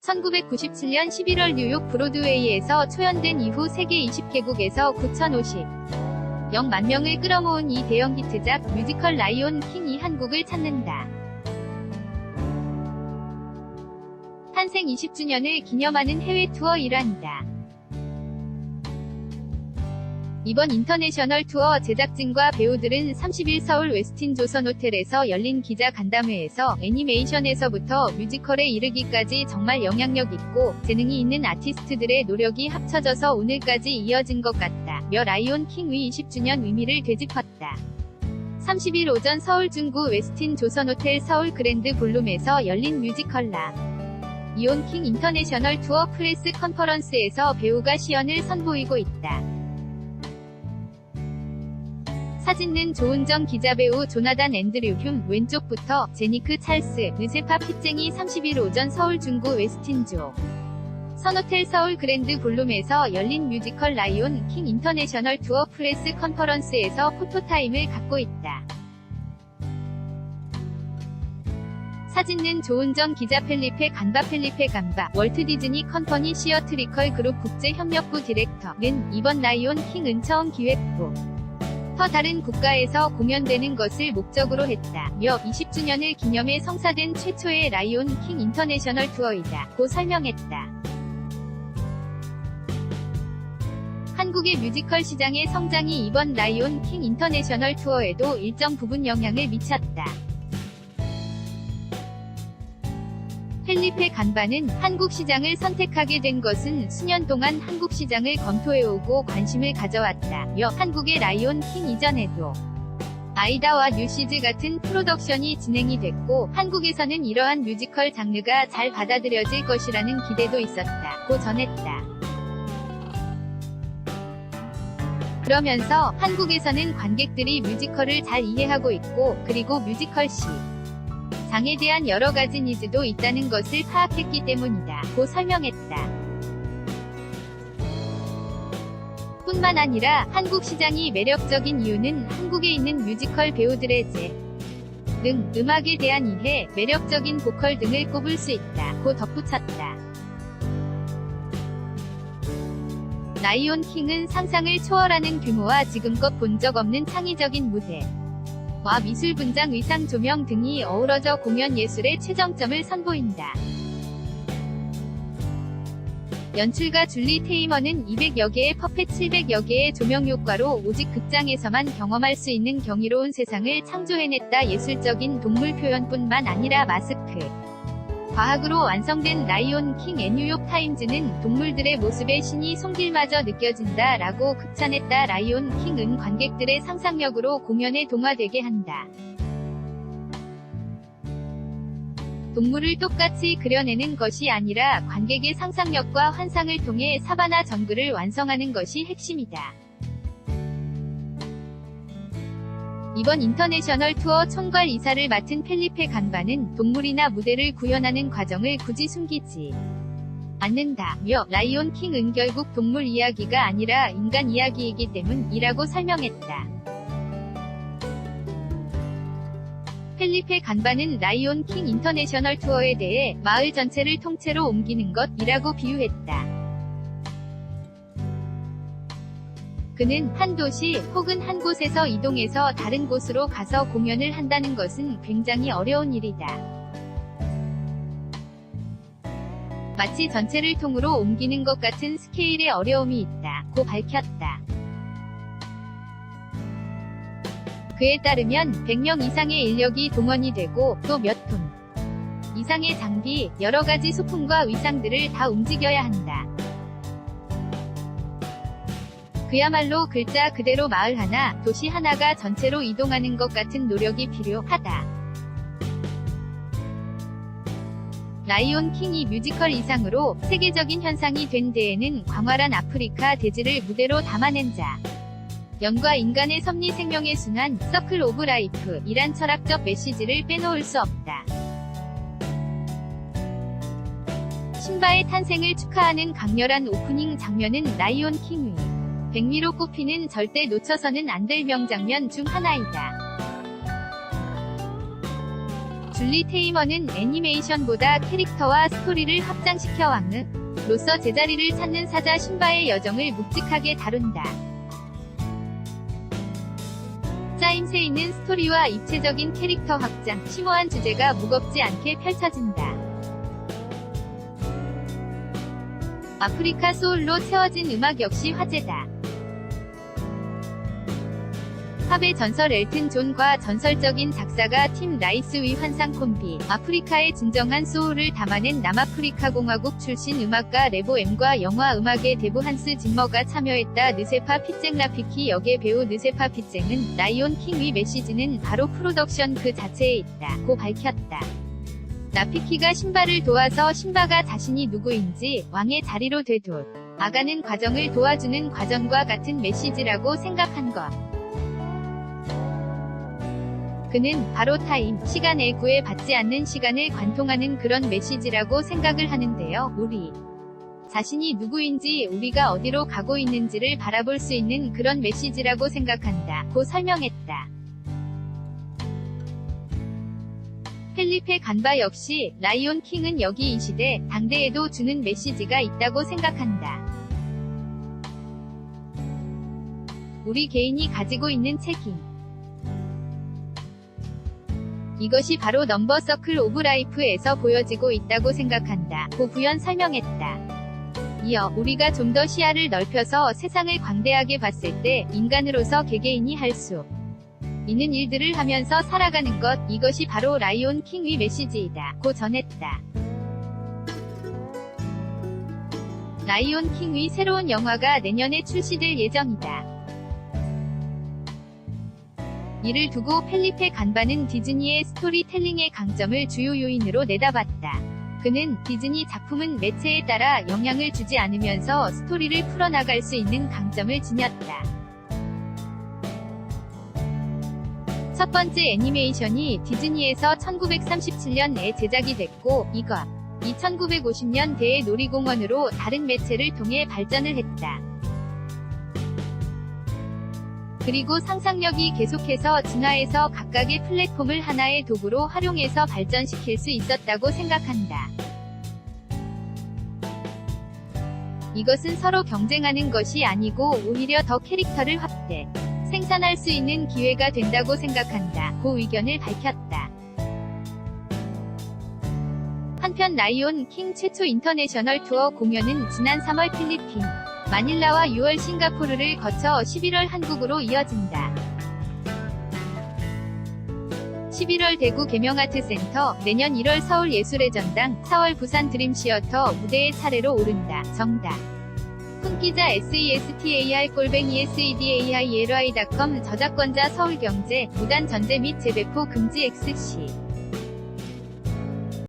1997년 11월 뉴욕 브로드웨이에서 초연된 이후 세계 20개국에서 9,050만 명을 끌어모은 이 대형 히트작 뮤지컬 라이온 킹이 한국을 찾는다. 탄생 20주년을 기념하는 해외 투어 일환이다. 이번 인터내셔널 투어 제작진과 배우들은 30일 서울 웨스틴 조선 호텔에서 열린 기자 간담회에서 애니메이션에서부터 뮤지컬에 이르기까지 정말 영향력 있고 재능이 있는 아티스트들의 노력이 합쳐져서 오늘까지 이어진 것 같다. 며 라이온 킹의 20주년 의미를 되짚었다. 30일 오전 서울 중구 웨스틴 조선 호텔 서울 그랜드 볼룸에서 열린 뮤지컬 라이온 킹 인터내셔널 투어 프레스 컨퍼런스에서 배우가 시연을 선보이고 있다. 사진은 조은정 기자, 배우 조나단 앤드류 흉, 왼쪽부터 제니크 찰스, 르세파 핏쟁이. 30일 오전 서울 중구 웨스틴 조선 호텔 서울 그랜드 볼룸에서 열린 뮤지컬 라이온 킹 인터내셔널 투어 프레스 컨퍼런스에서 포토타임을 갖고 있다. 사진은 조은정 기자, 펠리페 감바, 월트 디즈니 컴퍼니 시어트리컬 그룹 국제협력부 디렉터는 이번 라이온 킹은 처음 기획부 더 다른 국가에서 공연되는 것을 목적으로 했다. 며 20주년을 기념해 성사된 최초의 라이온 킹 인터내셔널 투어이다. 고 설명했다. 한국의 뮤지컬 시장의 성장이 이번 라이온 킹 인터내셔널 투어에도 일정 부분 영향을 미쳤다. 펠리페 간바는 한국 시장을 선택하게 된 것은 수년 동안 한국 시장을 검토해오고 관심을 가져왔다. 며 한국의 라이온 킹 이전에도 아이다와 뉴시즈 같은 프로덕션이 진행이 됐고 한국에서는 이러한 뮤지컬 장르가 잘 받아들여질 것이라는 기대도 있었다. 고 전했다. 그러면서 한국에서는 관객들이 뮤지컬을 잘 이해하고 있고 그리고 뮤지컬 장에 대한 여러 가지 니즈도 있다는 것을 파악했기 때문이다. 고 설명했다. 뿐만 아니라 한국 시장이 매력적인 이유는 한국에 있는 뮤지컬 배우들의 재능, 음악에 대한 이해, 매력적인 보컬 등을 꼽을 수 있다. 고 덧붙였다. 라이온 킹은 상상을 초월하는 규모와 지금껏 본 적 없는 창의적인 무대 와 미술 분장, 의상, 조명 등이 어우러져 공연 예술의 최정점을 선보인다. 연출가 줄리 테이머는 200여 개의 퍼펫, 700여 개의 조명 효과로 오직 극장에서만 경험할 수 있는 경이로운 세상을 창조해냈다. 예술적인 동물 표현뿐만 아니라 마스크, 과학으로 완성된 라이온 킹. 뉴욕 타임즈는 동물들의 모습에 신이 손길마저 느껴진다 라고 극찬했다. 라이온 킹은 관객들의 상상력으로 공연에 동화되게 한다. 동물을 똑같이 그려내는 것이 아니라 관객의 상상력과 환상을 통해 사바나 정글을 완성하는 것이 핵심이다. 이번 인터내셔널 투어 총괄 이사를 맡은 펠리페 간바는 동물이나 무대를 구현하는 과정을 굳이 숨기지 않는다. 며 라이온 킹은 결국 동물 이야기가 아니라 인간 이야기이기 때문이라고 설명했다. 펠리페 간바는 라이온 킹 인터내셔널 투어에 대해 마을 전체를 통째로 옮기는 것이라고 비유했다. 그는 한 도시 혹은 한 곳에서 이동해서 다른 곳으로 가서 공연을 한다는 것은 굉장히 어려운 일이다. 마치 전체를 통으로 옮기는 것 같은 스케일의 어려움이 있다. 고 밝혔다. 그에 따르면 100명 이상의 인력이 동원이 되고 또 몇 톤 이상의 장비, 여러 가지 소품과 의상들을 다 움직여야 한다. 그야말로 글자 그대로 마을 하나, 도시 하나가 전체로 이동하는 것 같은 노력이 필요하다. 라이온 킹이 뮤지컬 이상으로 세계적인 현상이 된 데에는 광활한 아프리카 대지를 무대로 담아낸 자, 연과 인간의 섭리, 생명의 순환, 서클 오브 라이프 이란 철학적 메시지를 빼놓을 수 없다. 신바의 탄생을 축하하는 강렬한 오프닝 장면은 라이온 킹의 백미로 꼽히는 절대 놓쳐서는 안 될 명장면 중 하나이다. 줄리 테이머는 애니메이션보다 캐릭터와 스토리를 확장시켜 왕으로서 제자리를 찾는 사자 신바의 여정을 묵직하게 다룬다. 짜임새 있는 스토리와 입체적인 캐릭터 확장, 심오한 주제가 무겁지 않게 펼쳐진다. 아프리카 소울로 채워진 음악 역시 화제다. 팝의 전설 엘튼 존과 전설적인 작사가 팀 라이스의 환상 콤비, 아프리카의 진정한 소울을 담아낸 남아프리카 공화국 출신 음악가 레보 M과 영화 음악의 대부 한스 짐머가 참여했다. 느세파 피쟁 라피키 역의 배우 느세파 피쟁은 라이온 킹의 메시지는 바로 프로덕션 그 자체에 있다고 밝혔다. 라피키가 신바를 도와서 신바가 자신이 누구인지 왕의 자리로 되돌 아가는 과정을 도와주는 과정과 같은 메시지라고 생각한 것. 그는 바로 타임, 시간에 구애받지 않는 시간을 관통하는 그런 메시지라고 생각을 하는데요. 우리 자신이 누구인지, 우리가 어디로 가고 있는지를 바라볼 수 있는 그런 메시지라고 생각한다 고 설명했다. 펠리페 간바 역시 라이온 킹은 여기 이 시대, 당대에도 주는 메시지가 있다고 생각한다. 우리 개인이 가지고 있는 책임. 이것이 바로 넘버 서클 오브 라이프에서 보여지고 있다고 생각한다 고 부연 설명했다. 이어 우리가 좀 더 시야를 넓혀서 세상을 광대하게 봤을 때 인간으로서 개개인이 할 수 있는 일들을 하면서 살아가는 것, 이것이 바로 라이온 킹의 메시지이다 고 전했다. 라이온 킹의 새로운 영화가 내년에 출시될 예정이다. 이를 두고 펠리페 간바는 디즈니의 스토리텔링의 강점을 주요 요인으로 내다봤다. 그는 디즈니 작품은 매체에 따라 영향을 주지 않으면서 스토리를 풀어나갈 수 있는 강점을 지녔다. 첫 번째 애니메이션이 디즈니에서 1937년에 제작이 됐고, 이것 1950년대의 놀이공원으로 다른 매체를 통해 발전을 했다. 그리고 상상력이 계속해서 진화해서 각각의 플랫폼을 하나의 도구로 활용해서 발전시킬 수 있었다고 생각한다. 이것은 서로 경쟁하는 것이 아니고 오히려 더 캐릭터를 확대, 생산할 수 있는 기회가 된다고 생각한다 고 의견을 밝혔다. 한편 라이온 킹 최초 인터내셔널 투어 공연은 지난 3월 필리핀 마닐라와 6월 싱가포르를 거쳐 11월 한국으로 이어진다. 11월 대구 계명아트센터, 내년 1월 서울 예술의 전당, 4월 부산 드림시어터 무대에 차례로 오른다. 정답. 훈기자 SESTAR@SEDAIRI.com 저작권자 서울경제, 무단 전제 및 재배포 금지 XC